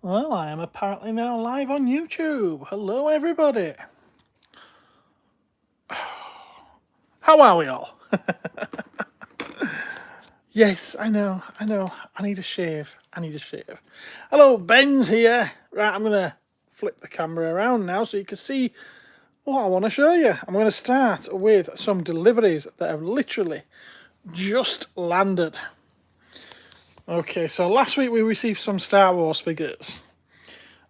Well, I am apparently now live on YouTube. Hello, everybody. How are we all? Yes, I know. I need a shave. Hello, Ben's here. Right, I'm going to flip the camera around now so you can see what I want to show you. I'm going to start with some deliveries that have literally just landed. Okay, so last week we received some Star Wars figures.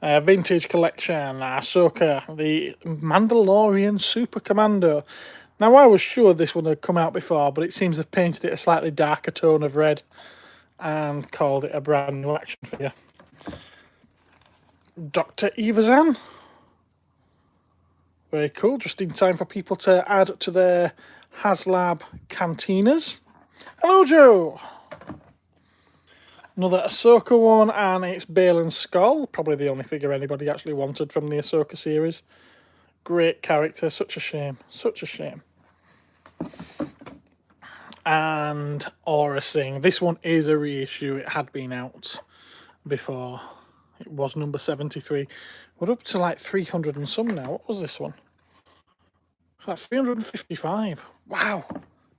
Vintage collection, Ahsoka, the Mandalorian Super Commando. Now, I was sure this one had come out before, but it seems they've painted it a slightly darker tone of red and called it a brand new action figure. Dr. Evazan. Very cool, just in time for people to add to their HasLab cantinas. Hello, Joe. Another Ahsoka one, and it's Balin's Skull. Probably the only figure anybody actually wanted from the Ahsoka series. Great character, such a shame, such a shame. And Aura Singh. This one is a reissue. It had been out before. It was number 73. We're up to like 300 and some now. What was this one? Like 355. Wow,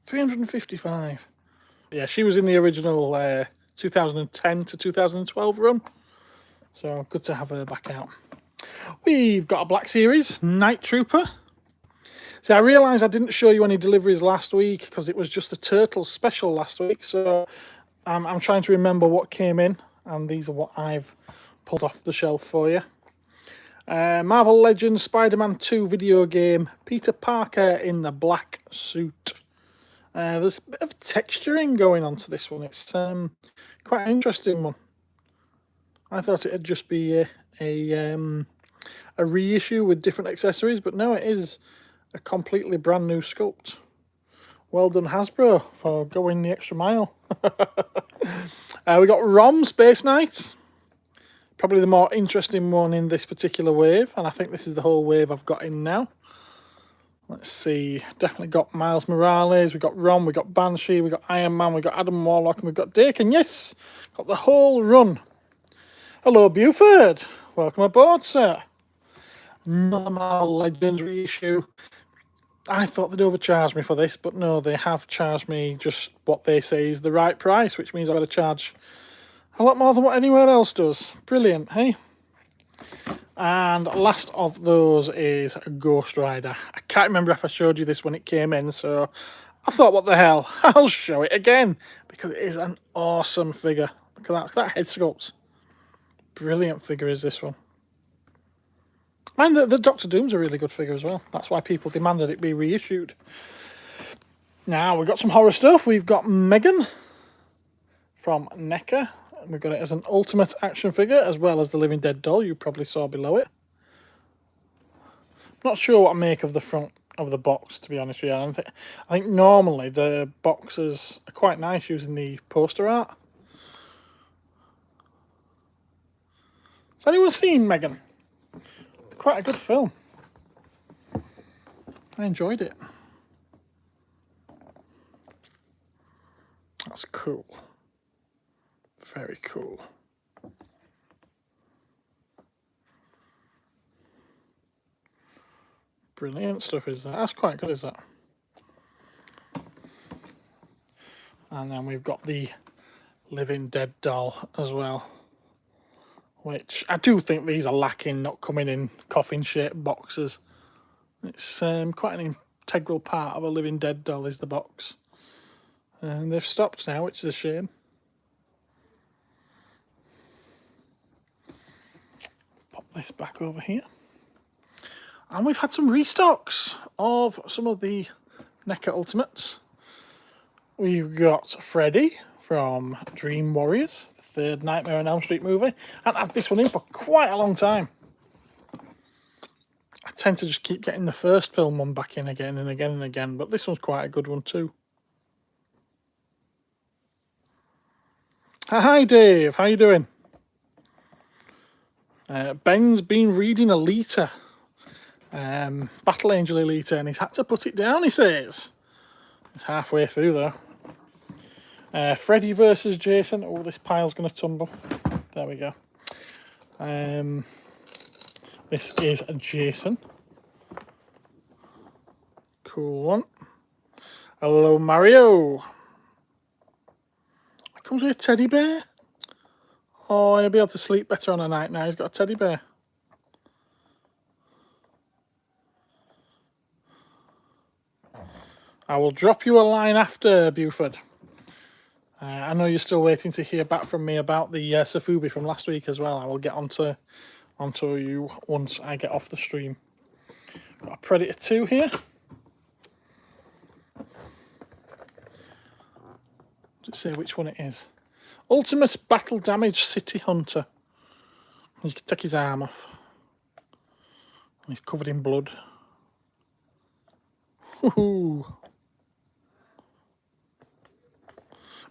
355. Yeah, she was in the original 2010 to 2012 run, so good to have her back out. We've got a Black Series Night Trooper. See, I realised I didn't show you any deliveries last week because it was just a Turtles special last week, so I'm trying to remember what came in, and these are what I've pulled off the shelf for you. Marvel Legends Spider-Man 2 video game, Peter Parker in the black suit. There's a bit of texturing going on to this one. It's quite an interesting one. I thought it'd just be a reissue with different accessories, but no, it is a completely brand new sculpt. Well done, Hasbro, for going the extra mile. We got Rom Space Knight. Probably the more interesting one in this particular wave, and I think this is the whole wave I've got in now. Let's see, definitely got Miles Morales, we've got Ron, we've got Banshee, we've got Iron Man, we've got Adam Warlock, and we've got Dakin. Yes, got the whole run. Hello, Buford. Welcome aboard, sir. Another Marvel Legends reissue. I thought they'd overcharge me for this, but no, they have charged me just what they say is the right price, which means I've got to charge a lot more than what anywhere else does. Brilliant, hey? And last of those is Ghost Rider. I can't remember if I showed you this when it came in, so I thought, what the hell, I'll show it again, because it is an awesome figure. Look at that head sculpt. Brilliant figure is this one. And the Doctor Doom's a really good figure as well. That's why people demanded it be reissued. Now, we've got some horror stuff. We've got Megan from NECA. We've got it as an ultimate action figure, as well as the Living Dead doll you probably saw below it. I'm not sure what I make of the front of the box, to be honest with you. I think normally the boxes are quite nice using the poster art. Has anyone seen Megan? Quite a good film. I enjoyed it. That's cool. Very cool. Brilliant stuff is that. That's quite good, is that? And then we've got the Living Dead doll as well, which I do think these are lacking not coming in coffin-shaped boxes. It's quite an integral part of a Living Dead doll is the box. And they've stopped now, which is a shame. Pop this back over here. And we've had some restocks of some of the NECA Ultimates. We've got Freddy from Dream Warriors, the third Nightmare on Elm Street movie. And I've had this one in for quite a long time. I tend to just keep getting the first film one back in again and again and again, but this one's quite a good one too. Hi Dave, how you doing? Ben's been reading Alita, Battle Angel Alita, and he's had to put it down, he says. It's halfway through though. Freddy versus Jason. Oh, this pile's going to tumble. There we go. This is a Jason. Cool one. Hello, Mario. It comes with a teddy bear. Oh, he'll be able to sleep better on a night now. He's got a teddy bear. I will drop you a line after, Buford. I know you're still waiting to hear back from me about the Safubi from last week as well. I will get onto you once I get off the stream. Got a Predator 2 here. Let's see which one it is. Ultimate Battle Damage City Hunter. You can take his arm off. He's covered in blood. Woohoo!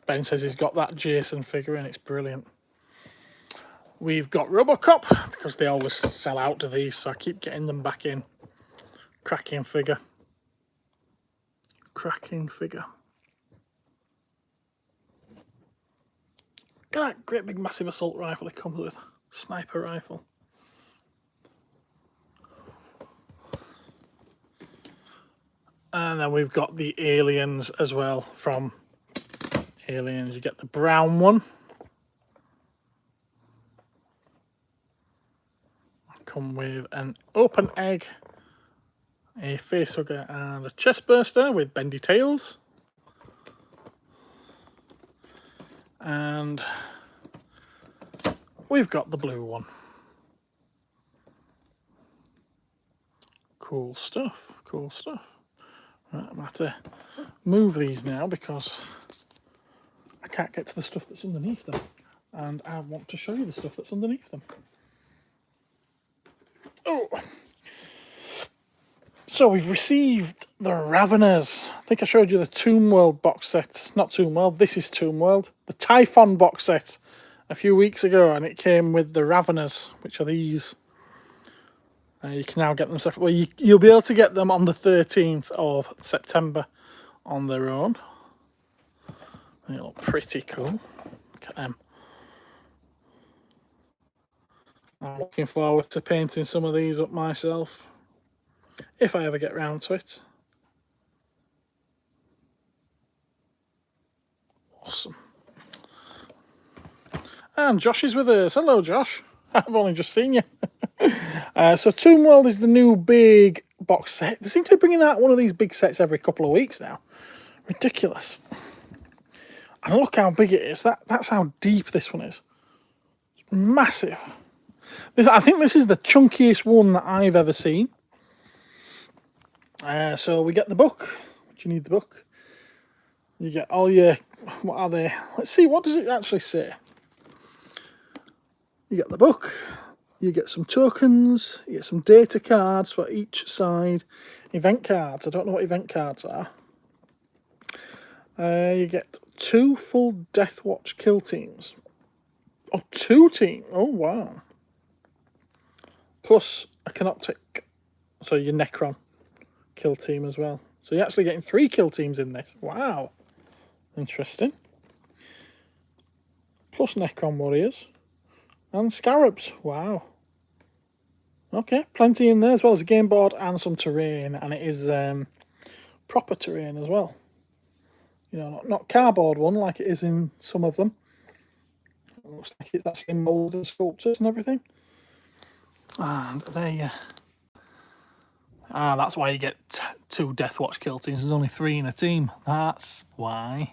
Ben says he's got that Jason figure and it's brilliant. We've got Robocop, because they always sell out to these, so I keep getting them back in. Cracking figure. Cracking figure. Look at that great big massive assault rifle it comes with. Sniper rifle. And then we've got the aliens as well from Aliens. You get the brown one. Come with an open egg, a facehugger and a chest burster with bendy tails. And we've got the blue one. Cool stuff, cool stuff. Right, I'm going to have to move these now because I can't get to the stuff that's underneath them. And I want to show you the stuff that's underneath them. Oh! So we've received the Raveners. I think I showed you the Tomb World box set. Not Tomb World, this is Tomb World. The Typhon box set a few weeks ago, and it came with the Raveners, which are these. You can now get them separately. Well, you'll be able to get them on the 13th of September on their own. They look pretty cool. Look at them. I'm looking forward to painting some of these up myself, if I ever get round to it. Awesome. And Josh is with us. Hello, Josh. I've only just seen you. So Tomb World is the new big box set. They seem to be bringing out one of these big sets every couple of weeks now. Ridiculous. And look how big it is. That's how deep this one is. It's massive. I think this is the chunkiest one that I've ever seen. So we get the book. Do you need the book? You get all your... What are they? Let's see, what does it actually say? You get the book. You get some tokens. You get some data cards for each side. Event cards. I don't know what event cards are. You get 2 full Deathwatch kill teams. Oh, 2 teams. Oh, wow. Plus a Canoptic. So your Necron kill team as well. So you're actually getting 3 kill teams in this. Wow. Interesting. Plus Necron warriors. And Scarabs. Wow. Okay, plenty in there, as well as a game board and some terrain. And it is proper terrain as well. You know, not cardboard one like it is in some of them. It looks like it's actually moulded and sculptures and everything. And there you... that's why you get 2 Deathwatch kill teams. There's only 3 in a team. That's why.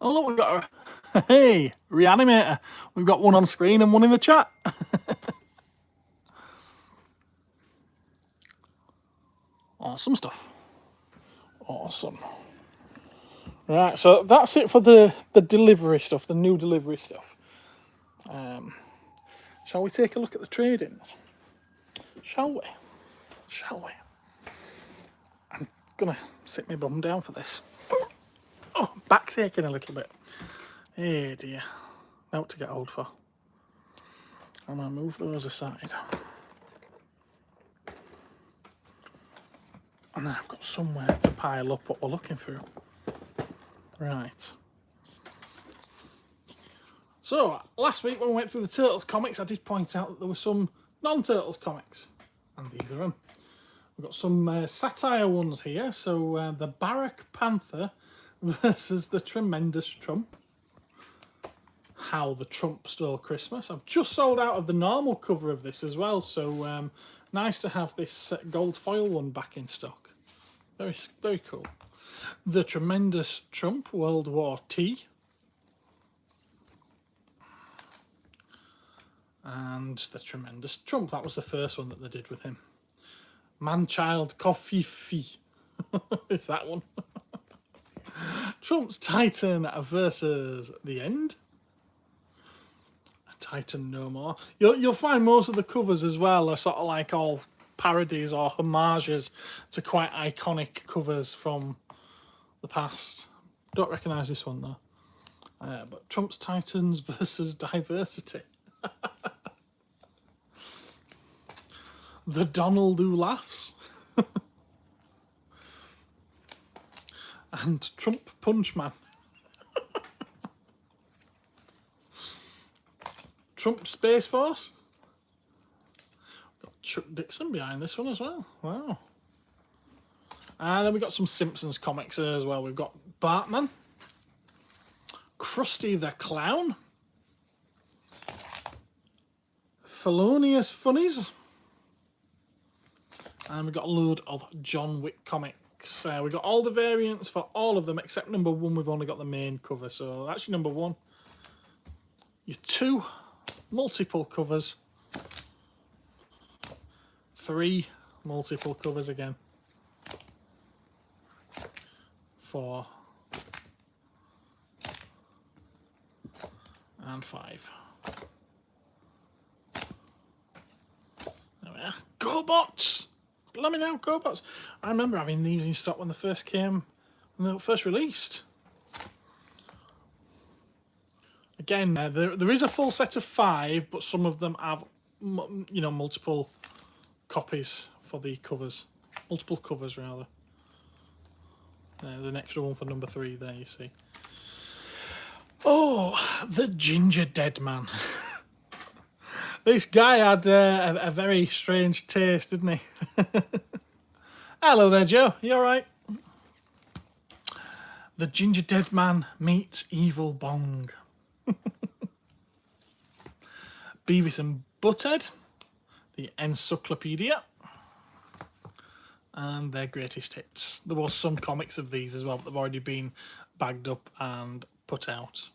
Oh look, we've got a... Hey, Reanimator. We've got one on screen and one in the chat. Awesome stuff. Awesome. Right, so that's it for the delivery stuff, the new delivery stuff. Shall we take a look at the trade-ins? Shall we? Shall we? I'm gonna sit my bum down for this. Oh, back's aching a little bit. Hey dear. Now what to get old for. I'm gonna move those aside. And then I've got somewhere to pile up what we're looking through. Right. So, last week when we went through the Turtles comics, I did point out that there were some non-Turtles comics. And these are them. We've got some satire ones here. So, the Barrack Panther versus the Tremendous Trump. How the Trump Stole Christmas. I've just sold out of the normal cover of this as well. So, nice to have this gold foil one back in stock. Very, very cool. The Tremendous Trump, World War T. And the Tremendous Trump, that was the first one that they did with him. Man-Child Coffee Fee. Is that one? Trump's Titan versus the End. A Titan no more. You'll find most of the covers as well are sort of like all parodies or homages to quite iconic covers from the past. Don't recognise this one though. But Trump's Titans versus Diversity. The Donald Who Laughs. And Trump Punchman. Trump Space Force. Got Chuck Dixon behind this one as well. Wow. And then we've got some Simpsons comics as well. We've got Bartman. Krusty the Clown. Felonious Funnies. And we've got a load of John Wick comics. We've got all the variants for all of them except number 1. We've only got the main cover. So that's your number 1. Your 2 multiple covers. 3 multiple covers again. 4. And 5. There we are. GoBots! Blimey now, GoBots. I remember having these in stock when they first came, when they were first released. Again, there is a full set of 5, but some of them have, you know, multiple copies for the covers. Multiple covers, rather. There's an extra one for number 3 there, you see. Oh, the Ginger Dead Man. This guy had a very strange taste, didn't he? Hello there, Joe. You all right? The Ginger Dead Man meets Evil Bong. Beavis and Butthead. The Encyclopedia. And their greatest hits. There was some comics of these as well, but they've already been bagged up and put out.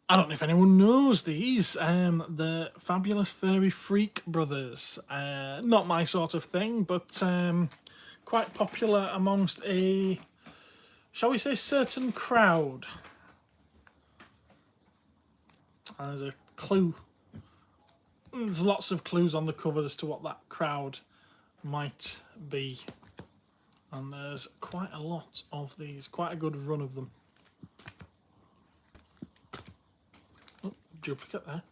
I don't know if anyone knows these. The Fabulous Furry Freak Brothers. Not my sort of thing, but quite popular amongst a, shall we say, certain crowd. There's a clue. There's lots of clues on the cover as to what that crowd might be. And there's quite a lot of these, quite a good run of them. Oh, duplicate there.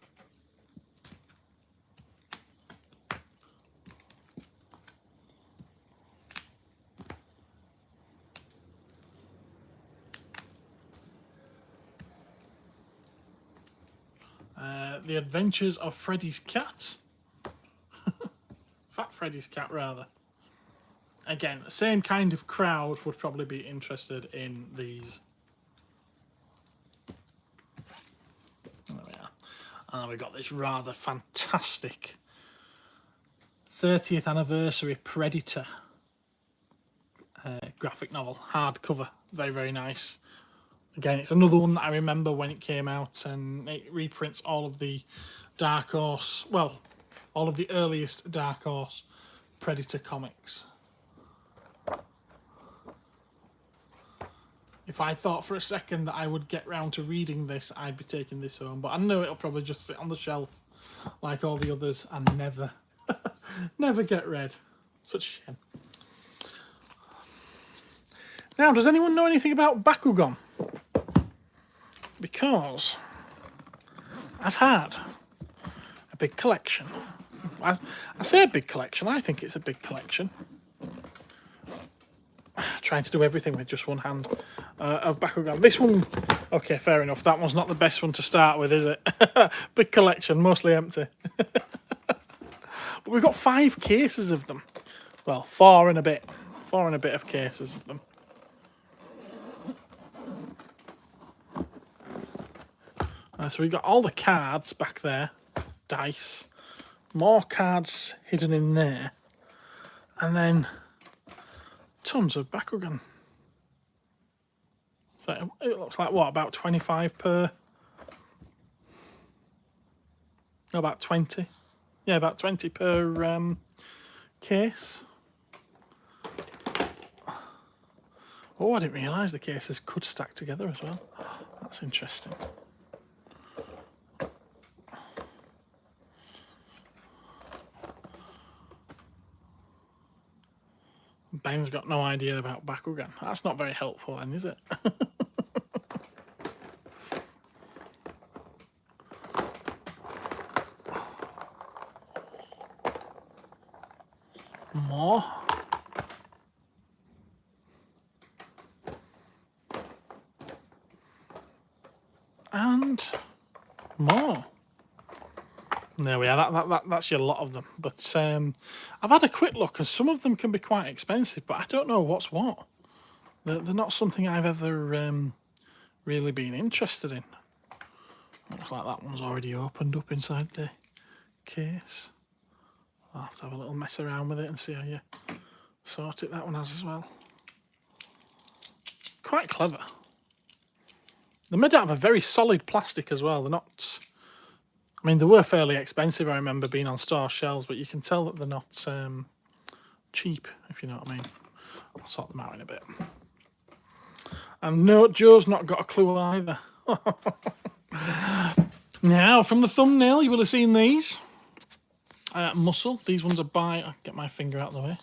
The Adventures of Freddy's Cat. Fat Freddy's Cat, rather. Again, the same kind of crowd would probably be interested in these. There we are. And then we've got this rather fantastic 30th anniversary Predator graphic novel, hardcover. Very, very nice. Again, it's another one that I remember when it came out, and it reprints all of the Dark Horse, well, all of the earliest Dark Horse Predator comics. If I thought for a second that I would get round to reading this, I'd be taking this home. But I know it'll probably just sit on the shelf like all the others and never, never get read. Such a shame. Now, does anyone know anything about Bakugan? Because I've had a big collection. I say a big collection, I think it's a big collection. trying to do everything with just one hand of Bakugan. This one, okay, fair enough. That one's not the best one to start with, is it? Big collection, mostly empty. But we've got 5 cases of them. Well, 4 and a bit. 4 and a bit of cases of them. So we've got all the cards back there. Dice. More cards hidden in there. And then tons of Bakugan. So it looks like, what, about 25 per? No, about 20. Yeah, about 20 per case. Oh, I didn't realise the cases could stack together as well. That's interesting. Ben's got no idea about Bakugan. That's not very helpful then, is it? More. And more. There we are. That's your lot of them. But I've had a quick look, and some of them can be quite expensive, but I don't know what's what. They're not something I've ever really been interested in. Looks like that one's already opened up inside the case. I'll have to have a little mess around with it and see how you sort it. That one has as well. Quite clever. They're made out of a very solid plastic as well. They're not... I mean, they were fairly expensive, I remember, being on store shelves, but you can tell that they're not cheap, if you know what I mean. I'll sort them out in a bit. And no, Joe's not got a clue either. Now, from the thumbnail, you will have seen these. Muscle. These ones are by... I'll get my finger out of the way.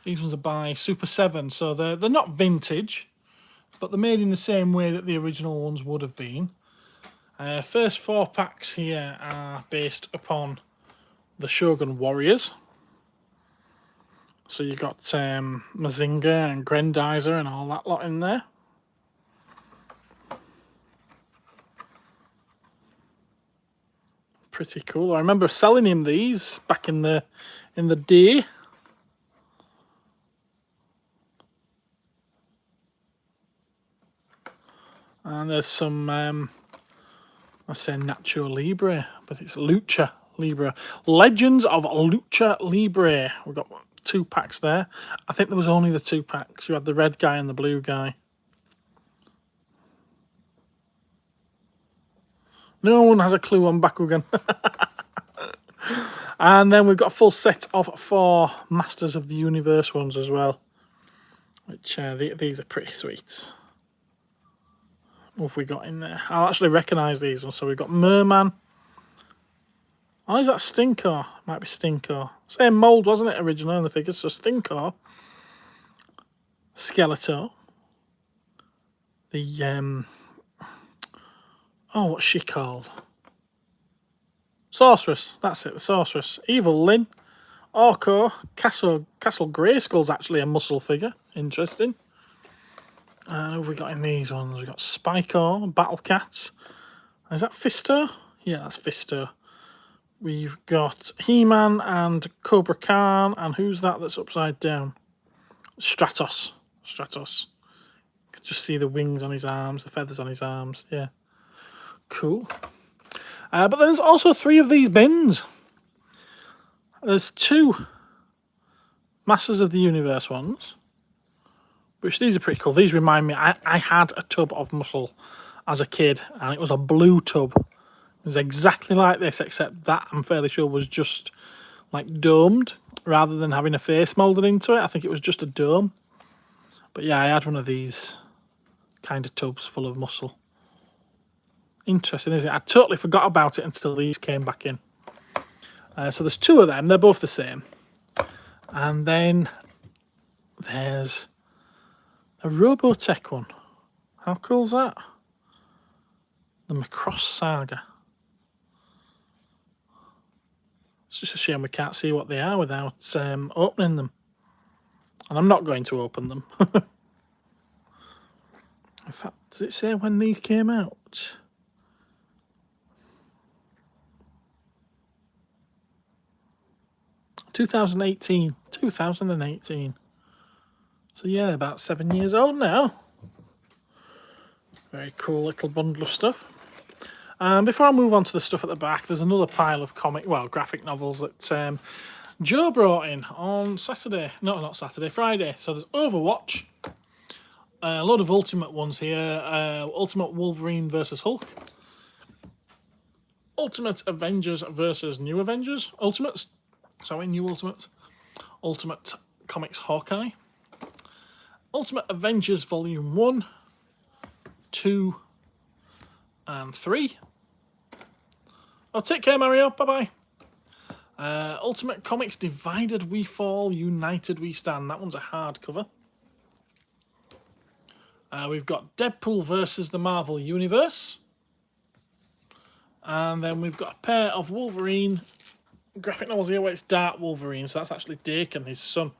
These ones are by Super7, so they're not vintage, but they're made in the same way that the original ones would have been. First 4 packs here are based upon the Shogun Warriors. So you got Mazinga and Grendizer and all that lot in there. Pretty cool. I remember selling him these back in the day. And there's some I say Nacho Libre, but it's Lucha Libre. Legends of Lucha Libre. We've got 2 packs there. I think there was only the 2 packs. You had the red guy and the blue guy. No one has a clue on Bakugan. And then we've got a full set of 4 Masters of the Universe ones as well. Which these are pretty sweet. What have we got in there? I'll actually recognise these ones. So we've got Merman. Oh, is that Stinkor? Might be Stinkor. Same mould, wasn't it, originally in the figures? So Stinkor. Skeletor. The, oh, what's she called? Sorceress. That's it, the Sorceress. Evil Lyn. Orko. Castle Grayskull's actually a muscle figure. Interesting. And what have we got in these ones? We've got Spikor, Battle Cats. Is that Fisto? Yeah, that's Fisto. We've got He-Man and Cobra Khan. And who's that that's upside down? Stratos. Stratos. You can just see the wings on his arms, the feathers on his arms. Yeah. Cool. But there's also 3 of these bins. There's 2 Masters of the Universe ones. Which these are pretty cool. These remind me, I had a tub of muscle as a kid, and it was a blue tub. It was exactly like this, except that I'm fairly sure was just like domed, rather than having a face moulded into it. I think it was just a dome. But yeah, I had one of these kind of tubs full of muscle. Interesting, isn't it? I totally forgot about it until these came back in. So there's 2 of them. They're both the same. And then there's a Robotech one. How cool is that? The Macross Saga. It's just a shame we can't see what they are without opening them. And I'm not going to open them. In fact, does it say when these came out? (2018). 2018. So yeah, about 7 years old now. Very cool little bundle of stuff. Before I move on to the stuff at the back, there's another pile of graphic novels that Joe brought in on Saturday. No, not Saturday, Friday. So there's Overwatch. A lot of Ultimate ones here. Ultimate Wolverine versus Hulk. Ultimate Avengers versus New Avengers. New Ultimates. Ultimate Comics Hawkeye. Ultimate Avengers Volume 1, 2, and 3. Oh, take care, Mario. Bye-bye. Ultimate Comics Divided We Fall, United We Stand. That one's a hardcover. We've got Deadpool versus the Marvel Universe. And then we've got a pair of Wolverine graphic novels here where it's Dark Wolverine. So that's actually Dakin, his son.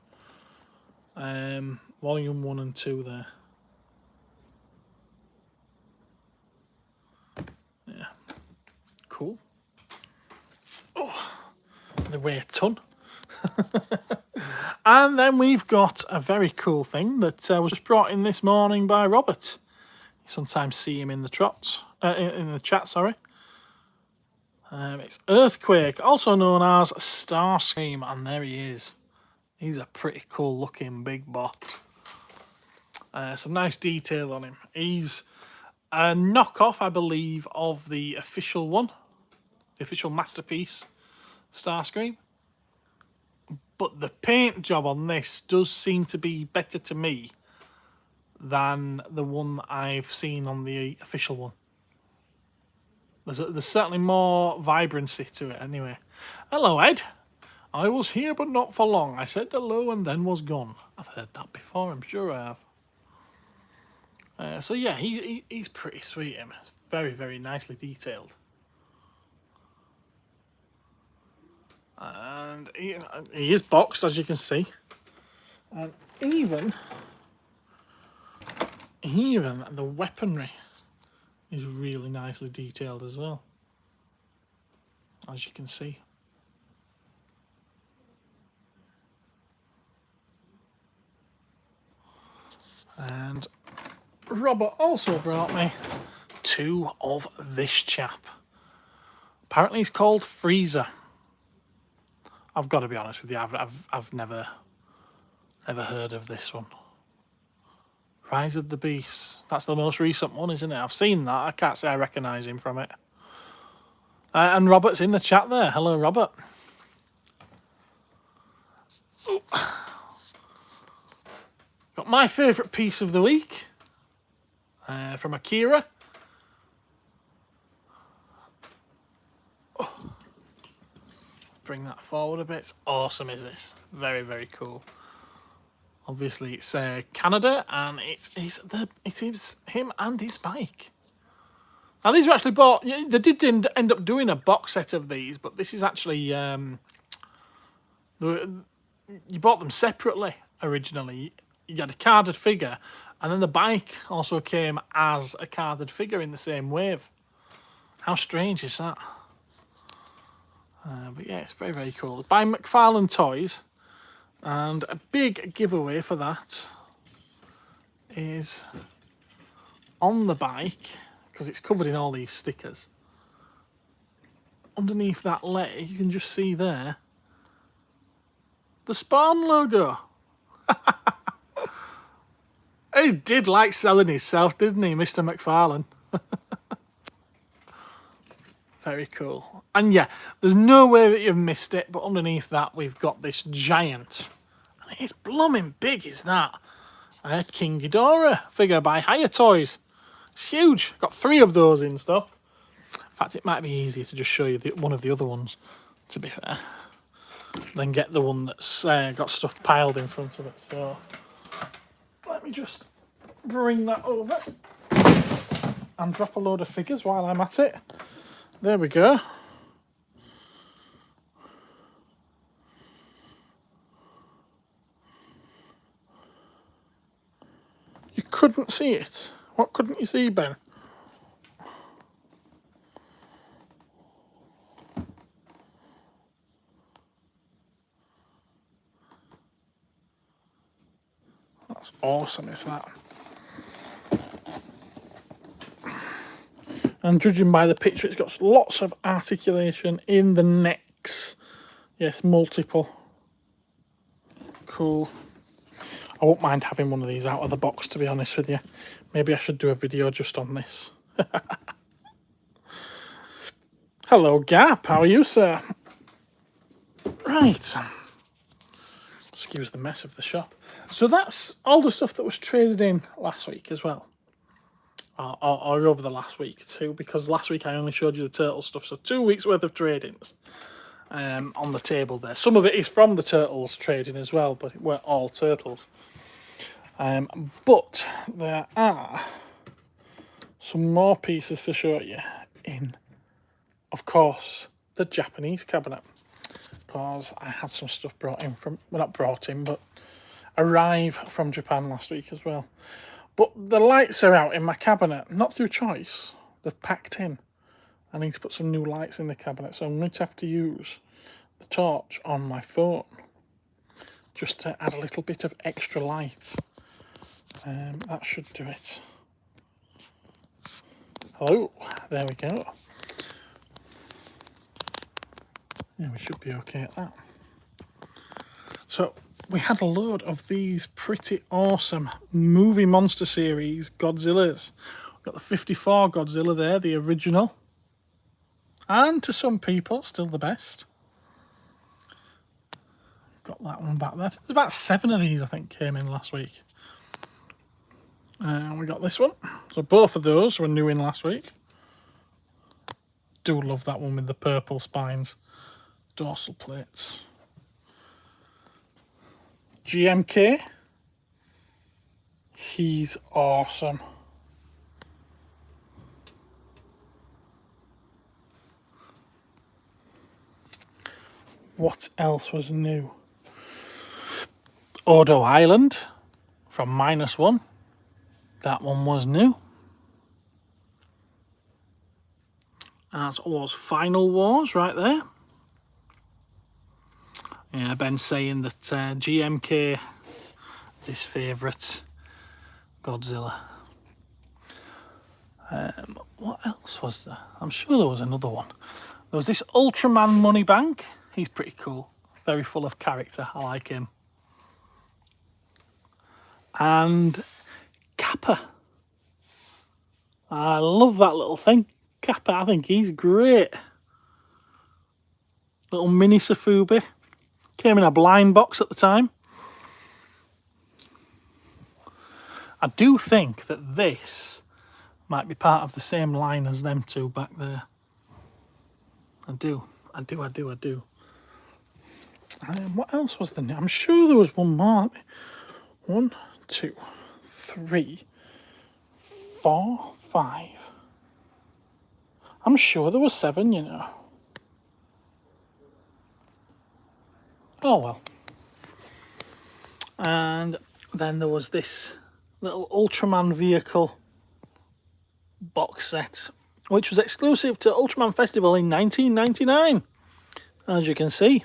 Volume 1 and 2 there. Yeah. Cool. Oh, they weigh a ton. And then we've got a very cool thing that was just brought in this morning by Robert. You sometimes see him in the in the chat, sorry. It's Earthquake, also known as Starscream, and there he is. He's a pretty cool looking big bot. Some nice detail on him. He's a knockoff, I believe, of the official one, the official Masterpiece Starscream. But the paint job on this does seem to be better to me than the one I've seen on the official one. There's certainly more vibrancy to it anyway. Hello, Ed. I was here but not for long. I said hello and then was gone. I've heard that before, I'm sure I have. So yeah, he's pretty sweet, him. Very, very nicely detailed. And he is boxed, as you can see. And even the weaponry is really nicely detailed as well, as you can see. And Robert also brought me 2 of this chap. Apparently he's called Freezer. I've got to be honest with you, I've never heard of this one. Rise of the Beast. That's the most recent one, isn't it? I've seen that. I can't say I recognise him from it. And Robert's in the chat there. Hello, Robert. Ooh. Got my favourite piece of the week from Akira. Oh. Bring that forward a bit. It's awesome, is this? Very, very cool. Obviously, it's Canada, and it is him and his bike. Now, these were actually bought. They did end up doing a box set of these, but this is actually you bought them separately originally. You had a carded figure, and then the bike also came as a carded figure in the same wave. How strange is that? But yeah, it's very, very cool. By McFarlane Toys. And a big giveaway for that is on the bike, because it's covered in all these stickers. Underneath that letter, you can just see there the Spawn logo. He did like selling himself, didn't he, Mr. McFarlane? Very cool. And yeah, there's no way that you've missed it, but underneath that we've got this giant. And it's blooming big, is that? King Ghidorah figure by Hiya Toys. It's huge. Got 3 of those in stock. In fact, it might be easier to just show you one of the other ones, to be fair, than get the one that's got stuff piled in front of it. So let me just bring that over and drop a load of figures while I'm at it. There we go. couldn't see it? What couldn't you see, Ben? That's awesome, is that? And judging by the picture, it's got lots of articulation in the necks. Yes, multiple. Cool. I won't mind having one of these out of the box, to be honest with you. Maybe I should do a video just on this. Hello, Gap. How are you, sir? Right. Excuse the mess of the shop. So that's all the stuff that was traded in last week as well. Or over the last week too, because last week I only showed you the turtle stuff. So 2 weeks worth of trade-ins on the table there. Some of it is from the turtles trading as well, but it weren't all turtles. But there are some more pieces to show you in, of course, the Japanese cabinet. Because I had some stuff brought in from, well, not brought in, but arrive from Japan last week as well. But the lights are out in my cabinet, not through choice. They've packed in. I need to put some new lights in the cabinet, so I'm going to have to use the torch on my phone just to add a little bit of extra light. That should do it. Hello, there we go. Yeah, we should be okay at that. So we had a load of these pretty awesome movie monster series Godzillas. We've got the 54 Godzilla there, the original. And to some people, still the best. Got that one back there. There's about 7 of these, I think, came in last week. And we got this one. So both of those were new in last week. Do love that one with the purple spines. Dorsal plates. GMK. He's awesome. What else was new? Odo Island from -1. That one was new. As was Final Wars right there. Yeah, Ben's saying that GMK is his favourite Godzilla. What else was there? I'm sure there was another one. There was this Ultraman Money Bank. He's pretty cool. Very full of character. I like him. And Kappa. I love that little thing. Kappa, I think he's great. Little mini Safubi. Came in a blind box at the time. I do think that this might be part of the same line as them two back there. I do. What else was there? I'm sure there was one more. 1, 2, 3, 4, 5. I'm sure there were 7, you know. Oh well. And then there was this little Ultraman vehicle box set, which was exclusive to Ultraman Festival in 1999, as you can see.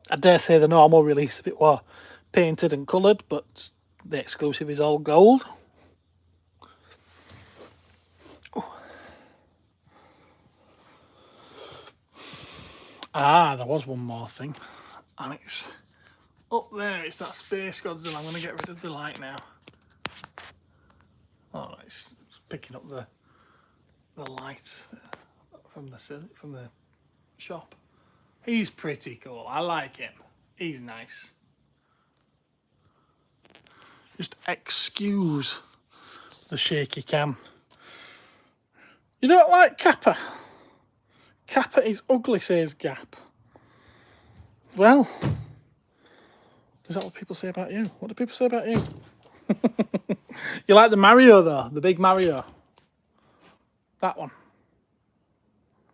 I dare say the normal release if it were painted and coloured, but the exclusive is all gold. Ah, there was one more thing, and it's up there. It's that Space Godzilla. I'm going to get rid of the light now. Oh, it's picking up the light from the shop. He's pretty cool. I like him. He's nice. Just excuse the shaky cam. You don't like Kappa? Kappa is ugly, says Gap. Well, is that what people say about you? What do people say about you? You like the Mario though? The big Mario? That one.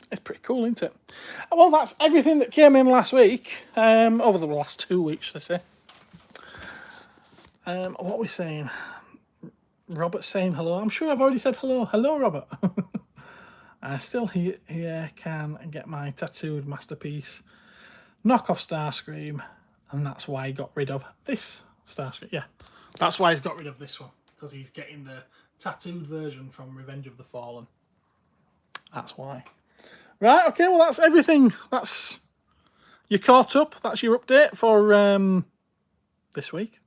It's pretty cool, isn't it? Well, that's everything that came in last week. Over the last 2 weeks, should I say. What are we saying? Robert saying hello. I'm sure I've already said hello. Hello, Robert. I still here can get my tattooed masterpiece knockoff Starscream, and that's why he got rid of this Starscream. Yeah, that's why he's got rid of this one, because he's getting the tattooed version from Revenge of the Fallen. That's why. Right, okay, well that's everything. That's, you caught up. That's your update for this week.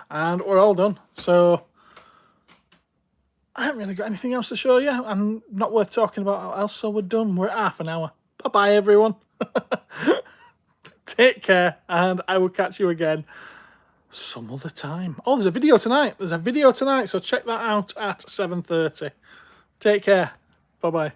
And we're all done. So I haven't really got anything else to show you. I'm not worth talking about else, so we're done. We're at half an hour. Bye-bye, everyone. Take care, and I will catch you again some other time. Oh, there's a video tonight. There's a video tonight, so check that out at 7:30. Take care. Bye-bye.